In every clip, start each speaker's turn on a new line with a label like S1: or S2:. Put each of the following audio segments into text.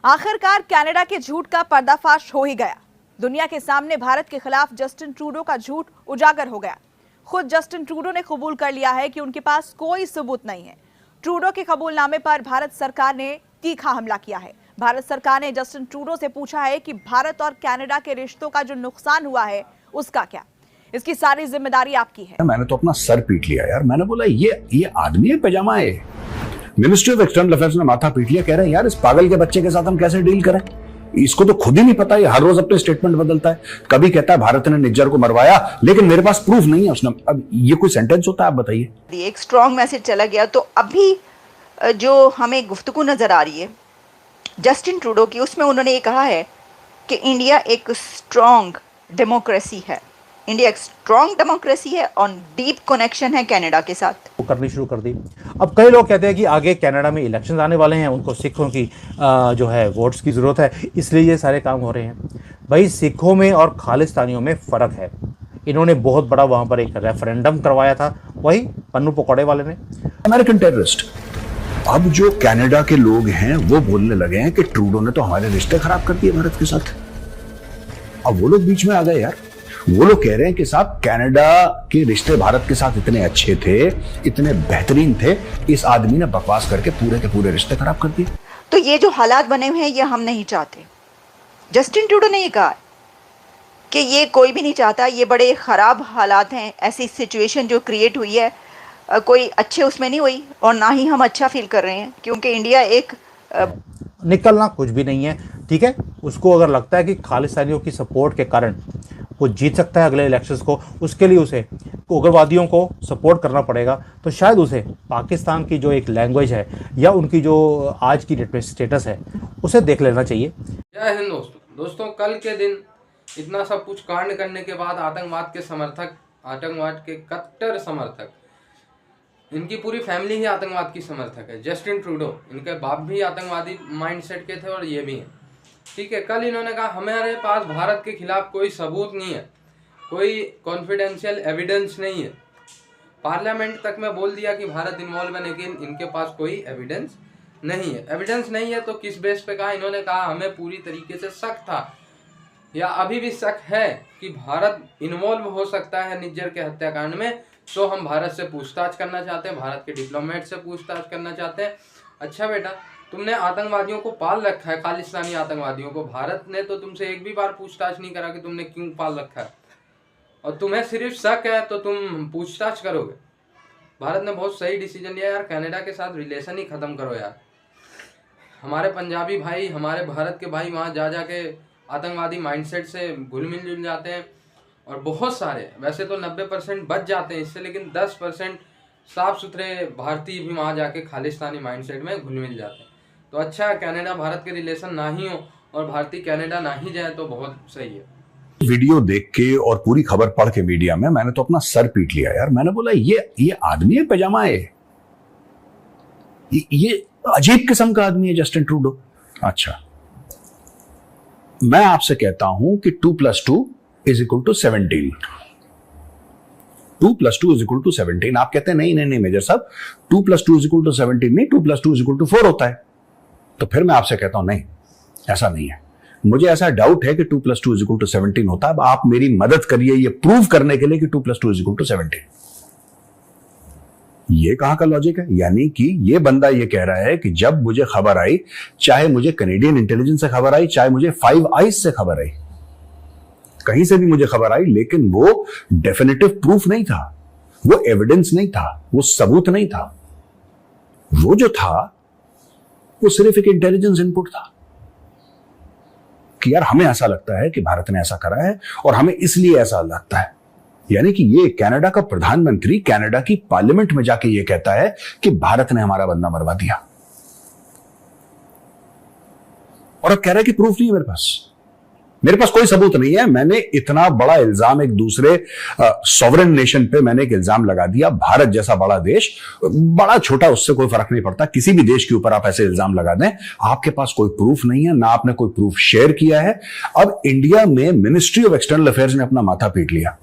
S1: आखिरकार कनाडा के झूठ का पर्दाफाश हो ही गया। दुनिया के सामने भारत के खिलाफ जस्टिन ट्रूडो का झूठ उजागर हो गया। खुद जस्टिन ट्रूडो ने कबूल कर लिया है कि उनके पास कोई सबूत नहीं है। ट्रूडो के कबूलनामे पर भारत सरकार ने तीखा हमला किया है। भारत सरकार ने जस्टिन ट्रूडो से पूछा है कि भारत और कनाडा के रिश्तों का जो नुकसान हुआ है उसका क्या, इसकी सारी जिम्मेदारी आपकी है।
S2: मैंने तो अपना सर पीट लिया यार। मैंने बोला ये आदमी है पैजामा है। मिनिस्ट्री ऑफ एक्सटर्नल अफेयर्स ने माथा पीट लिया। कह रहे हैं यार इस पागल के बच्चे के साथ हम कैसे डील करें, इसको तो खुद ही नहीं पता। ये हर रोज अपने स्टेटमेंट बदलता है। कभी कहता है भारत ने निज्जर को मरवाया, लेकिन मेरे पास प्रूफ नहीं है उसने। अब ये कोई सेंटेंस होता है? आप बताइए।
S3: एक स्ट्रॉन्ग मैसेज चला गया। तो अभी जो हमें गुफ्तगू नजर आ रही है जस्टिन ट्रूडो की, उसमें उन्होंने ये कहा है कि इंडिया एक स्ट्रॉन्ग डेमोक्रेसी है। इंडिया एक स्ट्रॉन्ग डेमोक्रेसी है और डीप कनेक्शन है कनाडा के साथ।
S4: वो करनी शुरू कर दी। अब कई लोग कहते हैं कि आगे कनाडा में इलेक्शंस आने वाले हैं, उनको सिखों की जो है वोट्स की ज़रूरत है, इसलिए ये सारे काम हो रहे हैं। भाई सिखों में और खालिस्तानियों में फ़र्क है। इन्होंने बहुत बड़ा वहाँ पर एक रेफरेंडम करवाया था, वही पन्नू पकौड़े वाले ने।
S2: American terrorist. अब जो कनाडा के लोग हैं वो बोलने लगे हैं कि ट्रूडो ने तो हमारे रिश्ते खराब कर दिए भारत के साथ। अब वो लोग बीच में आ गए यार। वो लोग कह रहे हैं कि साहब कनाडा के रिश्ते भारत के साथ इतने अच्छे थे, इतने बेहतरीन थे, इस आदमी ने बकवास करके पूरे के पूरे रिश्ते खराब कर दिए।
S3: तो ये जो हालात बने हुए हैं ये हम नहीं चाहते। जस्टिन ट्रूडो ने ये कहा कि ये कोई भी नहीं चाहता। ये बड़े ख़राब हालात हैं। ऐसी सिचुएशन जो क्रिएट हुई है कोई अच्छे उसमें नहीं हुई और ना ही हम अच्छा फील कर रहे हैं, क्योंकि इंडिया एक
S4: निकलना कुछ भी नहीं है। ठीक है, उसको अगर लगता है कि खालिस्तानियों की सपोर्ट के कारण वो जीत सकता है अगले इलेक्शंस को, उसके लिए उसे उग्रवादियों को सपोर्ट करना पड़ेगा। तो शायद उसे पाकिस्तान की जो एक लैंग्वेज है या उनकी जो आज की डेट में स्टेटस है उसे देख लेना चाहिए।
S5: जय हिंद दोस्तों, कल के दिन इतना सब कुछ कांड करने के बाद आतंकवाद के समर्थक, आतंकवाद के कट्टर समर्थक, इनकी पूरी फैमिली ही आतंकवाद की समर्थक है। जस्टिन ट्रूडो, इनके बाप भी आतंकवादी माइंडसेट के थे और ये भी हैं। ठीक है, कल इन्होंने कहा हमारे पास भारत के खिलाफ कोई सबूत नहीं है, कोई कॉन्फिडेंशियल एविडेंस नहीं है। पार्लियामेंट तक में बोल दिया कि भारत इन्वॉल्व है, लेकिन इनके पास कोई एविडेंस नहीं है। एविडेंस नहीं है तो किस बेस पे कहा? इन्होंने कहा हमें पूरी तरीके से शक था या अभी भी शक है कि भारत इन्वॉल्व हो सकता है निज्जर के हत्याकांड में, तो हम भारत से पूछताछ करना चाहते हैं, भारत के डिप्लोमेट से पूछताछ करना चाहते हैं। अच्छा बेटा, तुमने आतंकवादियों को पाल रखा है, खालिस्तानी आतंकवादियों को। भारत ने तो तुमसे एक भी बार पूछताछ नहीं करा कि तुमने क्यों पाल रखा है, और तुम्हें सिर्फ शक है तो तुम पूछताछ करोगे। भारत ने बहुत सही डिसीजन लिया यार, कनाडा के साथ रिलेशन ही ख़त्म करो यार। हमारे पंजाबी भाई, हमारे भारत के भाई वहाँ जा के आतंकवादी माइंडसेट से घुल मिल जुल जाते हैं, और बहुत सारे, वैसे तो 90% बच जाते हैं इससे, लेकिन 10% साफ सुथरे भारतीय भी वहाँ जाके खालिस्तानी माइंडसेट में घुल मिल जाते हैं। तो अच्छा है कनाडा भारत के रिलेशन ना ही हो और भारतीय कनाडा ना ही जाए तो बहुत सही है।
S2: वीडियो देख के और पूरी खबर पढ़ के मीडिया में मैंने तो अपना सर पीट लिया यार। मैंने बोला ये आदमी है पैजामा है। ये अजीब किस्म का आदमी है जस्टिन ट्रूडो। अच्छा, मैं आपसे कहता हूं कि 2+2 = 17। 2+2 = 17। आप कहते हैं नहीं मेजर साहब, 2+2 = 17 नहीं, 2+2 = 4 होता है। तो फिर मैं आपसे कहता हूं नहीं, ऐसा नहीं है। मुझे ऐसा डाउट है कि 2+2 = 17 होता है। अब आप मेरी मदद करिए ये प्रूव करने के लिए कि 2+2 = 17। ये कहां का लॉजिक है? यानी कि ये बंदा ये कह रहा है कि जब मुझे खबर आई, चाहे मुझे कैनेडियन इंटेलिजेंस से खबर आई, चाहे मुझे 5 आइज से खबर आई, कहीं से भी मुझे खबर आई, लेकिन वो डेफिनेटिव प्रूफ नहीं था, वो एविडेंस नहीं था, वो सबूत नहीं था। वो जो था वो सिर्फ एक इंटेलिजेंस इनपुट था कि यार हमें ऐसा लगता है कि भारत ने ऐसा करा है और हमें इसलिए ऐसा लगता है। यानी कि ये कनाडा का प्रधानमंत्री कनाडा की पार्लियामेंट में जाके ये कहता है कि भारत ने हमारा बंदा मरवा दिया, और अब कह रहा है कि प्रूफ नहीं है मेरे पास कोई सबूत नहीं है। मैंने इतना बड़ा इल्जाम एक दूसरे सॉवरेन नेशन पे मैंने एक इल्जाम लगा दिया। भारत जैसा बड़ा देश, बड़ा छोटा, उससे कोई फर्क नहीं पड़ता, किसी भी देश के ऊपर आप ऐसे इल्जाम लगा दें। आपके पास कोई प्रूफ नहीं है, ना आपने कोई प्रूफ शेयर किया है। अब इंडिया में मिनिस्ट्री ऑफ एक्सटर्नल अफेयर्स ने अपना माथा पीट लिया।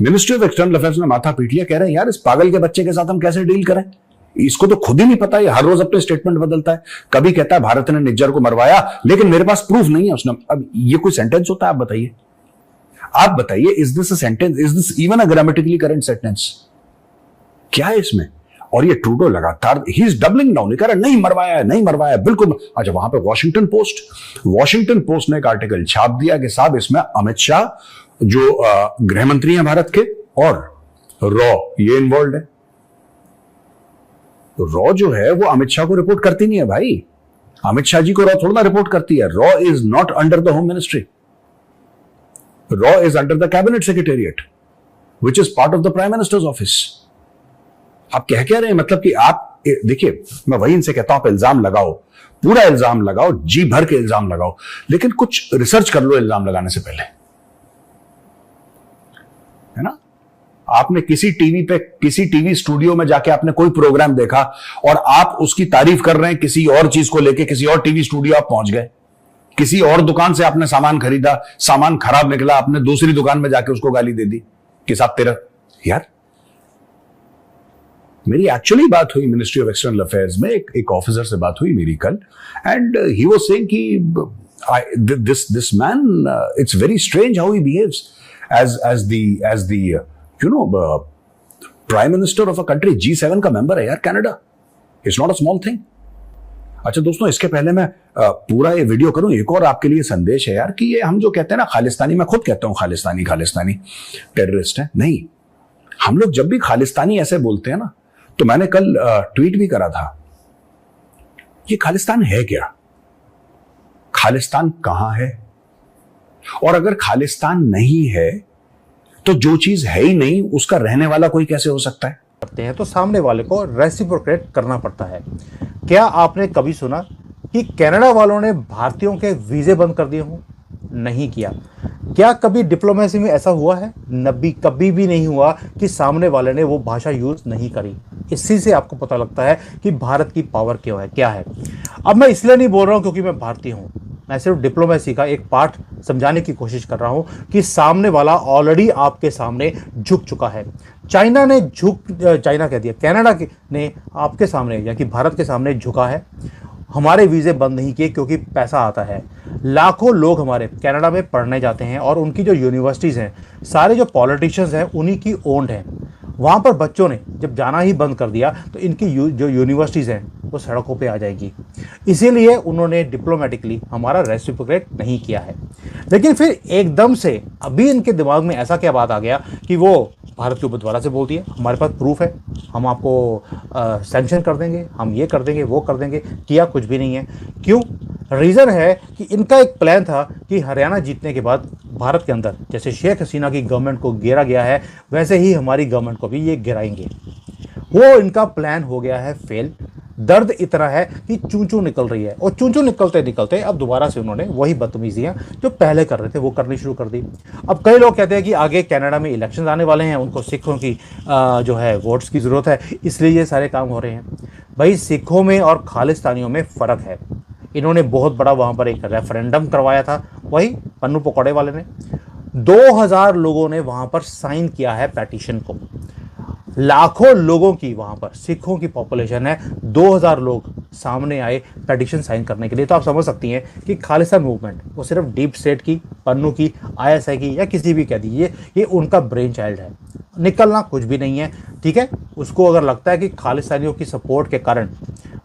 S2: मिनिस्ट्री ऑफ एक्सटर्नल अफेयर्स ने माथा पीट लिया, कह रहे हैं यार इस पागल के बच्चे के साथ हम कैसे डील करें, इसको तो खुद ही नहीं पता, ये हर रोज अपने स्टेटमेंट बदलता है। कभी कहता है भारत ने निज्जर को मरवाया, लेकिन मेरे पास प्रूफ नहीं है उसने। अब ये कोई सेंटेंस होता है? आप बताइए, is this a sentence? Is this even a grammatically correct sentence? क्या है इसमें? और ये ट्रूडो लगातार ही इज डबलिंग डाउन, कह रहा नहीं मरवाया है, नहीं मरवाया है, बिल्कुल। अच्छा, वहां पे वॉशिंगटन पोस्ट ने एक आर्टिकल छाप दिया कि साहब इसमें अमित शाह जो गृह मंत्री हैं भारत के, और रॉ ये इन्वॉल्व है। रॉ जो है वो अमित शाह को रिपोर्ट करती नहीं है भाई। अमित शाह जी को रॉ थोड़ा ना रिपोर्ट करती है। Raw is not under the home ministry, raw is under the cabinet secretariat which is part of the prime minister's office. आप कह रहे हैं मतलब कि आप देखिए, मैं वही इनसे कहता हूं आप इल्जाम लगाओ, पूरा इल्जाम लगाओ, जी भर के इल्जाम लगाओ, लेकिन कुछ रिसर्च कर लो इल्जाम लगाने से पहले, है ना। आपने किसी टीवी स्टूडियो में जाके आपने कोई प्रोग्राम देखा और आप उसकी तारीफ कर रहे हैं किसी और चीज को लेके, किसी और टीवी स्टूडियो आप पहुंच गए, किसी और दुकान से आपने सामान खरीदा, सामान खराब निकला, आपने दूसरी दुकान में जाके उसको गाली दे दी कि साहब तेरा। यार मेरी एक्चुअली बात हुई मिनिस्ट्री ऑफ एक्सटर्नल अफेयर्स में, एक ऑफिसर से बात हुई मेरी कल, एंड ही वाज सेइंग कि this man, it's very strange how he behaves as the prime minister of a country, G7 का मेंबर है यार Canada. It's not a small thing. अच्छा दोस्तों, इसके पहले मैं पूरा ये वीडियो करूं, एक और आपके लिए संदेश है यार कि ये हम जो कहते हैं ना खालिस्तानी, मैं खुद कहता हूं खालिस्तानी टेररिस्ट है। नहीं, हम लोग जब भी खालिस्तानी ऐसे बोलते हैं ना, तो मैंने कल ट्वीट भी करा था, ये खालिस्तान है क्या? खालिस्तान कहां है? और अगर खालिस्तान नहीं है तो जो चीज है ही नहीं उसका रहने वाला कोई कैसे हो सकता है?
S4: करते हैं तो सामने वाले को रेसिप्रोकेट करना पड़ता है। क्या आपने कभी सुना कि कनाडा वालों ने भारतीयों के वीजे बंद कर दिए हों? नहीं किया। क्या कभी डिप्लोमेसी में ऐसा हुआ है? कभी भी नहीं हुआ कि सामने वाले ने वो भाषा यूज नहीं करी। इसी से आपको पता लगता है कि भारत की पावर क्यों है, क्या है। अब मैं इसलिए नहीं बोल रहा हूं क्योंकि मैं भारतीय हूं, मैं सिर्फ डिप्लोमेसी का एक पार्ट समझाने की कोशिश कर रहा हूं कि सामने वाला ऑलरेडी आपके सामने झुक चुका है। चाइना कह दिया, कनाडा ने आपके सामने या कि भारत के सामने झुका है। हमारे वीज़े बंद नहीं किए क्योंकि पैसा आता है। लाखों लोग हमारे कनाडा में पढ़ने जाते हैं और उनकी जो यूनिवर्सिटीज़ हैं, सारे जो पॉलिटिशियंस हैं उन्हीं की ओन्ड हैं। वहाँ पर बच्चों ने जब जाना ही बंद कर दिया तो इनकी जो यूनिवर्सिटीज़ हैं वो सड़कों पे आ जाएगी। इसीलिए उन्होंने डिप्लोमेटिकली हमारा रेसिप्रोकेट नहीं किया है। लेकिन फिर एकदम से अभी इनके दिमाग में ऐसा क्या बात आ गया कि वो भारत के ऊपर दोबारा से बोलती है हमारे पास प्रूफ है, हम आपको सैंक्शन कर देंगे, हम ये कर देंगे, वो कर देंगे। किया कुछ भी नहीं है। क्यों? रीज़न है कि इनका एक प्लान था कि हरियाणा जीतने के बाद भारत के अंदर जैसे शेख हसीना की गवर्नमेंट को घेरा गया है, वैसे ही हमारी गवर्नमेंट को भी ये गिराएंगे। वो इनका प्लान हो गया है फेल। दर्द इतना है कि चूं-चूं निकल रही है, और चूं-चूं निकलते निकलते अब दोबारा से उन्होंने वही बदतमीजियां जो पहले कर रहे थे वो करनी शुरू कर दी। अब कई लोग कहते हैं कि आगे कनाडा में इलेक्शन आने वाले हैं, उनको सिखों की जो है वोट्स की ज़रूरत है, इसलिए ये सारे काम हो रहे हैं। भाई सिखों में और खालिस्तानियों में फ़र्क है। इन्होंने बहुत बड़ा वहाँ पर एक रेफरेंडम करवाया था, वही पन्नू पकौड़े वाले ने। 2000 लोगों ने वहाँ पर साइन किया है पेटिशन को। लाखों लोगों की वहां पर सिखों की पॉपुलेशन है, 2000 लोग सामने आए पेटिशन साइन करने के लिए। तो आप समझ सकती हैं कि खालिस्तान मूवमेंट वो सिर्फ डीप स्टेट की, पन्नू की, ISI की या किसी भी कह दीजिए, ये उनका ब्रेन चाइल्ड है। निकलना कुछ भी नहीं है, ठीक है। उसको अगर लगता है कि खालिस्तानियों की सपोर्ट के कारण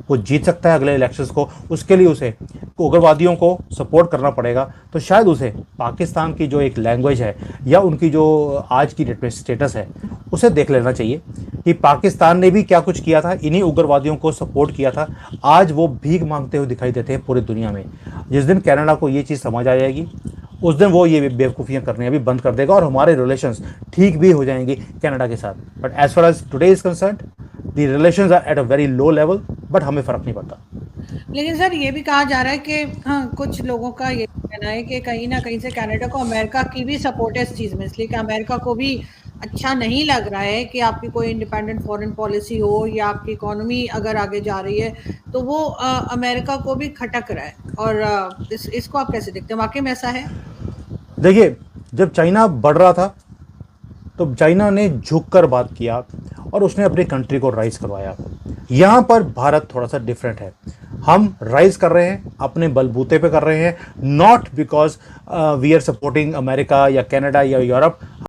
S4: वो जीत सकता है अगले इलेक्शंस को, उसके लिए उसे उग्रवादियों को सपोर्ट करना पड़ेगा, तो शायद उसे पाकिस्तान की जो एक लैंग्वेज है या उनकी जो आज की डेट में स्टेटस है उसे देख लेना चाहिए कि पाकिस्तान ने भी क्या कुछ किया था, इन्हीं उग्रवादियों को सपोर्ट किया था। आज वो भीख मांगते हुए दिखाई देते हैं पूरी दुनिया में। जिस दिन कनाडा को ये चीज़ समझ आ जाएगी उस दिन वो ये बेवकूफ़ियाँ करने भी बंद कर देगा और हमारे रिलेशंस ठीक भी हो जाएंगे कनाडा के साथ। But as far as today is concerned the relations are at a very low level, but हमें फ़र्क नहीं पड़ता।
S6: लेकिन सर ये भी कहा जा रहा है कि हाँ, कुछ लोगों का ये कहना है कि कहीं ना कहीं से कनाडा को अमेरिका की भी सपोर्ट है इस चीज़ में, इसलिए कि अमेरिका को भी अच्छा नहीं लग रहा है कि आपकी कोई इंडिपेंडेंट फॉरेन पॉलिसी हो या आपकी इकोनॉमी अगर आगे जा रही है तो वो अमेरिका को भी खटक रहा है। और इसको आप कैसे देखते हैं, वाकई में ऐसा है?
S4: देखिए, जब चाइना बढ़ रहा था तो चाइना ने झुक कर बात किया और उसने अपनी कंट्री को राइज करवाया। यहाँ पर भारत थोड़ा सा डिफरेंट है। हम राइज कर रहे हैं, अपने बलबूते पे कर रहे हैं, not because we are supporting America या कनाडा या यूरोप।